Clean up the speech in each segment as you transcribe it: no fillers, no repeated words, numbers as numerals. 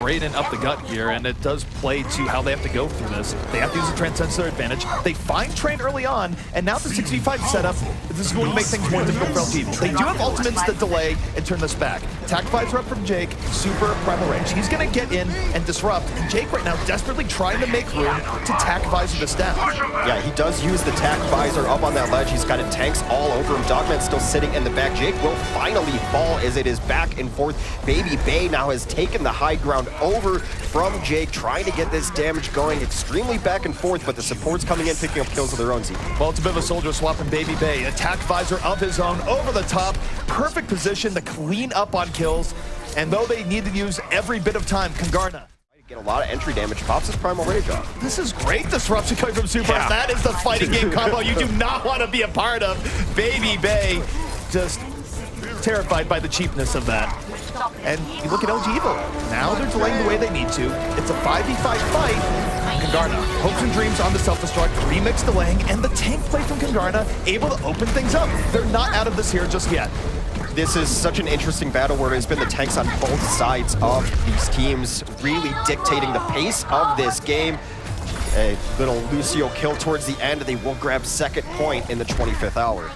Brayden up the gut here, and it does play to how they have to go through this. They have to use the Transcend to their advantage. They find Train early on, and now the 6v5 setup, this is going to make things more difficult for LG Evil. They do have ultimates that delay and turn this back. Attack visor up from Jake, super primal range. He's going to get in and disrupt, and Jake right now desperately trying to make room to tack visor this down. Yeah, he does use the tack visor up on that ledge. He's got tanks all over him. Dogman's still sitting in the back. Jake will finally fall as it is back and forth. Baby Bay now has taken the high ground over from Jake, trying to get this damage going extremely back and forth, but the support's coming in, picking up kills of their own. Well, it's a bit of a soldier swap in Baby Bay. Attack visor of his own over the top. Perfect position to clean up on kills. And though they need to use every bit of time, Kungarna get a lot of entry damage, pops his primal rage off. This is great disruption coming from Super. Yeah. That is the fighting game combo you do not want to be a part of. Baby Bay just terrified by the cheapness of that. And you look at LG Evil. Now they're delaying the way they need to. It's a 5v5 fight. Kungarna, hopes and dreams on the self-destruct, remix delaying, and the tank play from Kungarna able to open things up. They're not out of this here just yet. This is such an interesting battle where it's been the tanks on both sides of these teams really dictating the pace of this game. A little Lucio kill towards the end, and they will grab second point in the 25th hour.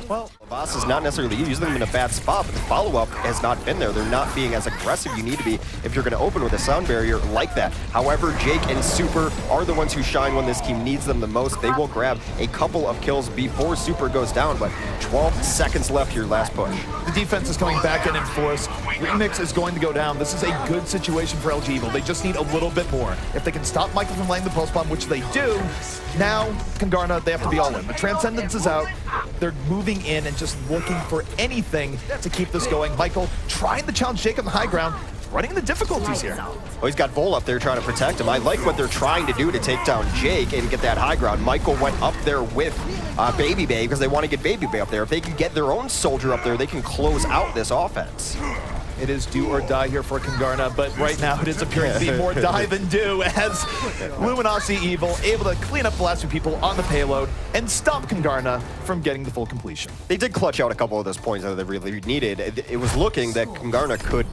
Well, Voss is not necessarily using them in a bad spot, but the follow-up has not been there. They're not being as aggressive you need to be if you're going to open with a sound barrier like that. However, Jake and Super are the ones who shine when this team needs them the most. They will grab a couple of kills before Super goes down, but 12 seconds left here, last push. The defense is coming back in force. Remix is going to go down. This is a good situation for LG Evil. They just need a little bit more. If they can stop Michael from laying the pulse bomb, which they do, now Kungarna, they have to be all in. The Transcendence is out. They're moving in and just looking for anything to keep this going. Michael trying to challenge Jake on the high ground, running the difficulties here. Oh, he's got Vol up there trying to protect him. I like what they're trying to do to take down Jake and get that high ground. Michael went up there with Baby Bay because they want to get Baby Bay up there. If they can get their own soldier up there, they can close out this offense. It is do or die here for Kungarna, but right now it is appearing to be more die than do as Luminosity Evil able to clean up the last few people on the payload and stop Kungarna from getting the full completion. They did clutch out a couple of those points that they really needed. It was looking that Kungarna could.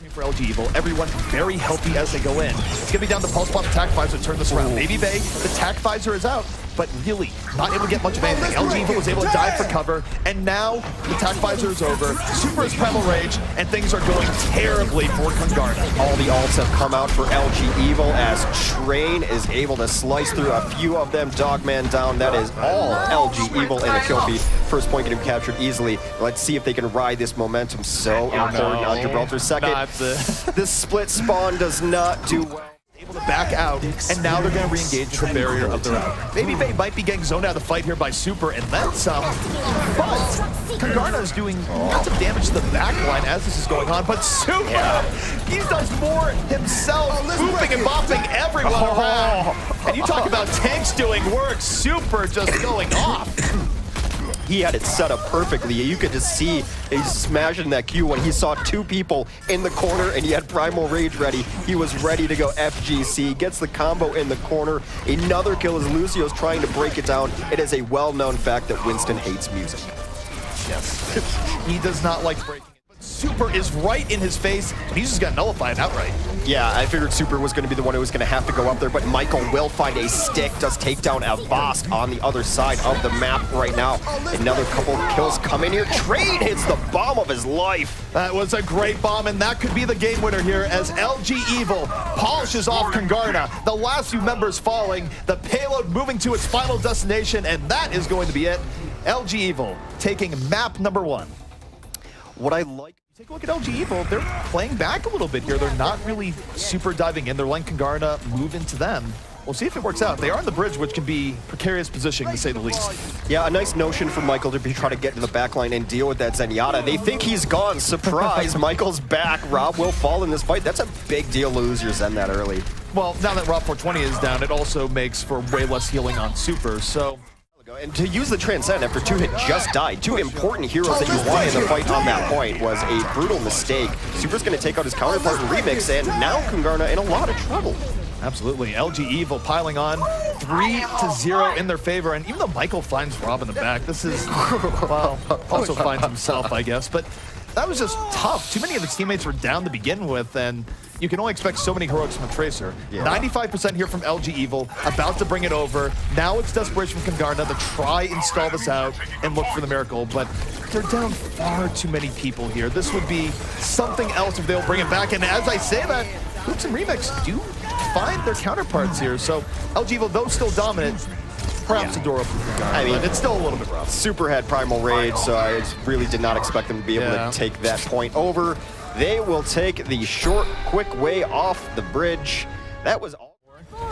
For LG Evil, everyone very healthy as they go in. It's gonna be down to Pulse Bomb Attack Visor to turn this around. Baby Bay, the Attack Visor is out, but really not able to get much of anything. LG Evil was able to dive for cover, and now the Attack Visor is over. Super is Primal Rage, and things are going terribly for Kungarna. All the ults have come out for LG Evil as Train is able to slice through a few of them. Dogman down. That is all LG Evil in a kill feed. First point getting captured easily. Let's see if they can ride this momentum. So important on Gibraltar's second. This split spawn does not do well. Able to back out, and now they're going to re-engage the barrier of their own. Baby Bay might be getting zoned out of the fight here by Super, and then some. But Kungarna is doing lots of damage to the back line as this is going on, but Super, he does more himself, booping and bopping everyone around. And you talk about tanks doing work, Super just going off. He had it set up perfectly. You could just see he's smashing that Q when he saw two people in the corner and he had Primal Rage ready. He was ready to go FGC, gets the combo in the corner. Another kill as Lucio's trying to break it down. It is a well-known fact that Winston hates music. Yes, he does not like breaking it. But Super is right in his face, and he's just got nullified outright. Yeah, I figured Super was going to be the one who was going to have to go up there, but Michael will find a stick, does take down a Vosk on the other side of the map right now. Another couple of kills come in here. Train hits the bomb of his life. That was a great bomb, and that could be the game winner here as LG Evil polishes off Kungarna. The last few members falling, the payload moving to its final destination, and that is going to be it. LG Evil taking map number 1. What I like... Take a look at LG Evil. They're playing back a little bit here. They're not really super diving in. They're letting Kungarna move into them. We'll see if it works out. They are on the bridge, which can be precarious positioning, to say the least. Yeah, a nice notion for Michael to be trying to get to the backline and deal with that Zenyatta. They think he's gone. Surprise, Michael's back. Rob will fall in this fight. That's a big deal to lose your Zen that early. Well, now that Rob 420 is down, it also makes for way less healing on Super, so... And to use the Transcend after 2 had just died, 2 important heroes that you want in the fight on that point was a brutal mistake. Super's going to take out his counterpart in Remix, and now Kungarna in a lot of trouble. Absolutely. LG Evil piling on 3-0 in their favor, and even though Michael finds Rob in the back, this is, well, also finds himself, I guess, but that was just tough. Too many of his teammates were down to begin with, and you can only expect so many heroics from a Tracer. 95% here from LG Evil, about to bring it over. Now it's desperation from Kungarna to try and stall this out and look for the miracle, but they're down far too many people here. This would be something else if they'll bring it back, and as I say that, Hoops and Remix do find their counterparts here. So LG Evil, though still dominant, perhaps the door open for Kungarna. I mean, it's still a little bit rough. Super had Primal Rage, so I really did not expect them to be able to take that point over. They will take the short, quick way off the bridge. That was all.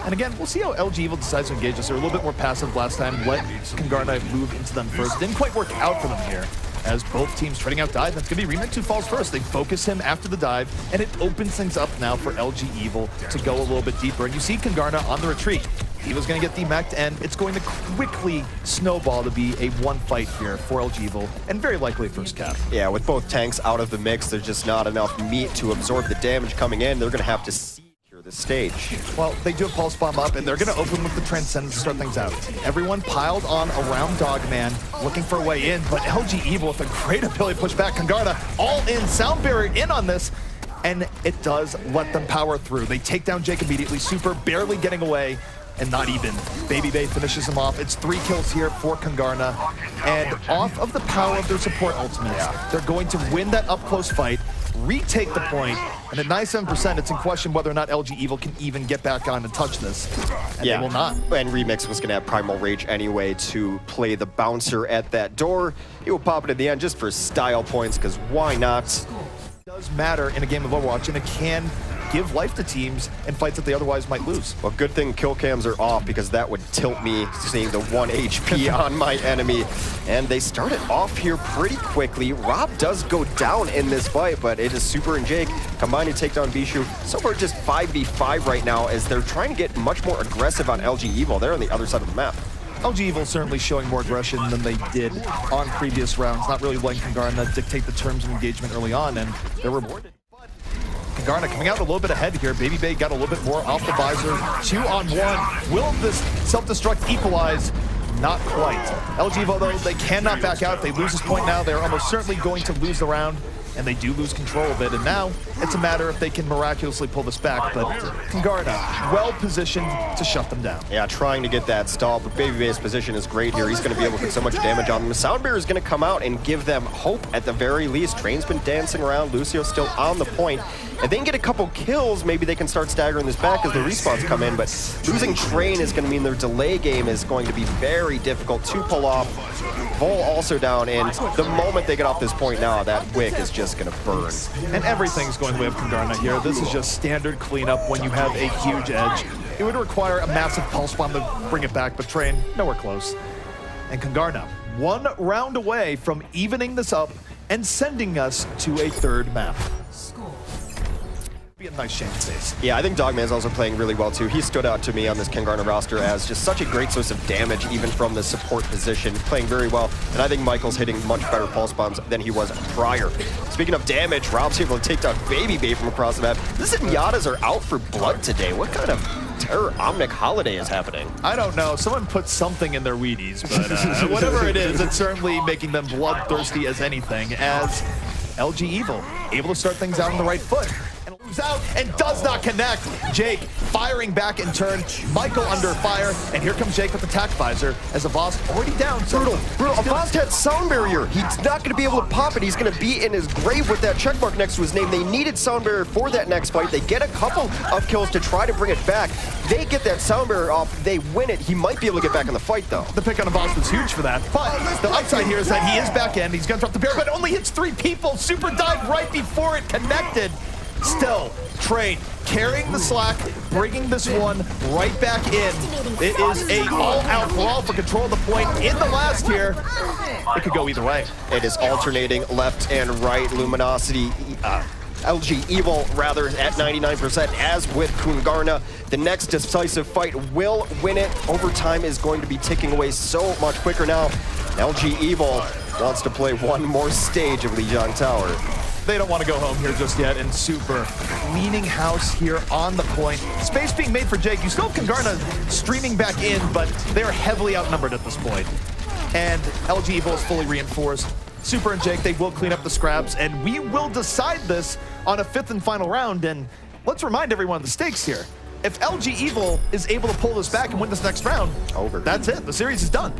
And again, we'll see how LG Evil decides to engage us. They were a little bit more passive last time. Let Kungarna move into them first. Didn't quite work out for them here, as both teams trading out dive. That's going to be Remix who falls first. They focus him after the dive, and it opens things up now for LG Evil to go a little bit deeper. And you see Kungarna on the retreat. Evil's going to get demeched, and it's going to quickly snowball to be a one fight here for LG Evil, and very likely a first cap. Yeah, with both tanks out of the mix, there's just not enough meat to absorb the damage coming in. They're going to have to secure the stage. Well, they do a pulse bomb up, and they're going to open with the Transcendence to start things out. Everyone piled on around Dogman, looking for a way in, but LG Evil with a great ability to push back. Kungarna all in, Sound Barrier in on this, and it does let them power through. They take down Jake immediately, Super barely getting away, and not even. Baby Bay finishes him off. It's 3 kills here for Kungarna, and off of the power of their support ultimates, they're going to win that up-close fight, retake the point, and at 97%, it's in question whether or not LG Evil can even get back on and touch this. And they will not. And Remix was going to have Primal Rage anyway to play the bouncer at that door. He will pop it at the end just for style points, because why not? It does matter in a game of Overwatch, and it can give life to teams in fights that they otherwise might lose. Well, good thing kill cams are off, because that would tilt me seeing the 1 HP on my enemy. And they started off here pretty quickly. Rob does go down in this fight, but it is Super and Jake combining to take down Bishu. So far just 5v5 right now, as they're trying to get much more aggressive on LG Evil. They're on the other side of the map. LG Evil certainly showing more aggression than they did on previous rounds, not really letting Kungarna dictate the terms of engagement early on, and they're rewarded. Kungarna coming out a little bit ahead here. Baby Bay got a little bit more off the visor. 2-on-1. Will this self-destruct equalize? Not quite. LG Evo, though, they cannot back out. If they lose this point now, they're almost certainly going to lose the round, and they do lose control of it. And now it's a matter if they can miraculously pull this back, but Kungarna well positioned to shut them down. Yeah, trying to get that stall, but Baby Bay's position is great here. He's going to be able to put so much damage on them. Sound Barrier is going to come out and give them hope at the very least. Train's been dancing around. Lucio's still on the point. If they can get a couple kills, maybe they can start staggering this back as the respawns come in, but losing Train is going to mean their delay game is going to be very difficult to pull off. Vol also down, and the moment they get off this point now, that wick is just going to burn. And everything's going the way of Kungarna here. This is just standard cleanup when you have a huge edge. It would require a massive pulse bomb to bring it back, but Train, nowhere close. And Kungarna, 1 round away from evening this up and sending us to a 3rd map. Be a nice change of pace. Yeah, I think Dogman's also playing really well too. He stood out to me on this Kungarna roster as just such a great source of damage, even from the support position, playing very well. And I think Michael's hitting much better pulse bombs than he was prior. Speaking of damage, Rob's able to take down Baby Bay from across the map. The Zenyatas are out for blood today. What kind of terror omnic holiday is happening? I don't know. Someone put something in their Wheaties, but whatever it is, it's certainly making them bloodthirsty as anything, as LG Evil able to start things out on the right foot. Out and does not connect. Jake firing back in turn. Michael under fire, and here comes Jake with the tack visor as Avast already down. Brutal. Avast had Sound Barrier. He's not going to be able to pop it. He's going to be in his grave with that checkmark next to his name. They needed Sound Barrier for that next fight. They get a couple of kills to try to bring it back. They get that Sound Barrier off. They win it. He might be able to get back in the fight, though. The pick on Avast was huge for that, but the upside here is that he is back in. He's going to drop the barrier, but only hits 3 people. Super dive right before it connected. Still, Train carrying the slack, bringing this one right back in. It is a all-out brawl for control of the point in the last here. It could go either way. It is alternating left and right. Luminosity, LG Evil rather, at 99%, as with Kungarna. The next decisive fight will win it. Overtime is going to be ticking away so much quicker now. LG Evil wants to play one more stage of Lijiang Tower. They don't want to go home here just yet, and Super cleaning house here on the point. Space being made for Jake. You still have Kungarna streaming back in, but they're heavily outnumbered at this point. And LG Evil is fully reinforced. Super and Jake, they will clean up the scraps, and we will decide this on a 5th and final round. And let's remind everyone of the stakes here. If LG Evil is able to pull this back and win this next round, that's it. The series is done.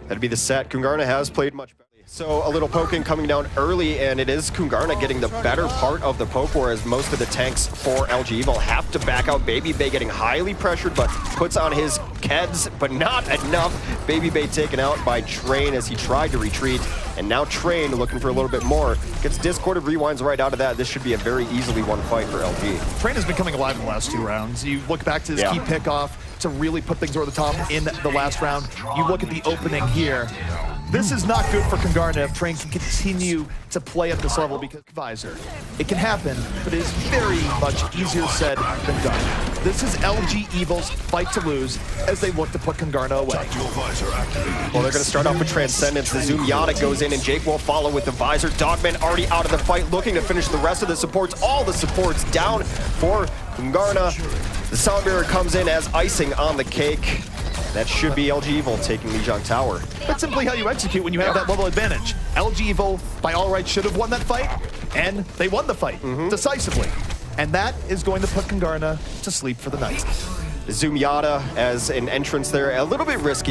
That'd be the set. Kungarna has played much better. So a little poking coming down early, and it is Kungarna getting the better part of the poke, whereas most of the tanks for LG Evil have to back out. Baby Bay getting highly pressured, but puts on his Keds, but not enough. Baby Bay taken out by Train as he tried to retreat, and now Train looking for a little bit more. Gets discorded, rewinds right out of that. This should be a very easily won fight for LG. Train has been coming alive in the last 2 rounds. You look back to his key pickoff to really put things over the top in the last round. You look at the opening here. This is not good for Kungarna if Train can continue to play at this level because Visor. It can happen, but it is very much easier said than done. This is LG Evil's fight to lose as they look to put Kungarna away. Well, they're going to start off with Transcendence. The Zoom Yada goes in, and Jake will follow with the Visor. Dogman already out of the fight, looking to finish the rest of the supports. All the supports down for Kungarna. The Sound Bearer comes in as icing on the cake. That should be LG Evil taking Lijiang Tower. That's simply how you execute when you have that level advantage. LG Evil, by all rights, should have won that fight, and they won the fight decisively. And that is going to put Kungarna to sleep for the night. Zoom Yada as an entrance there, a little bit risky.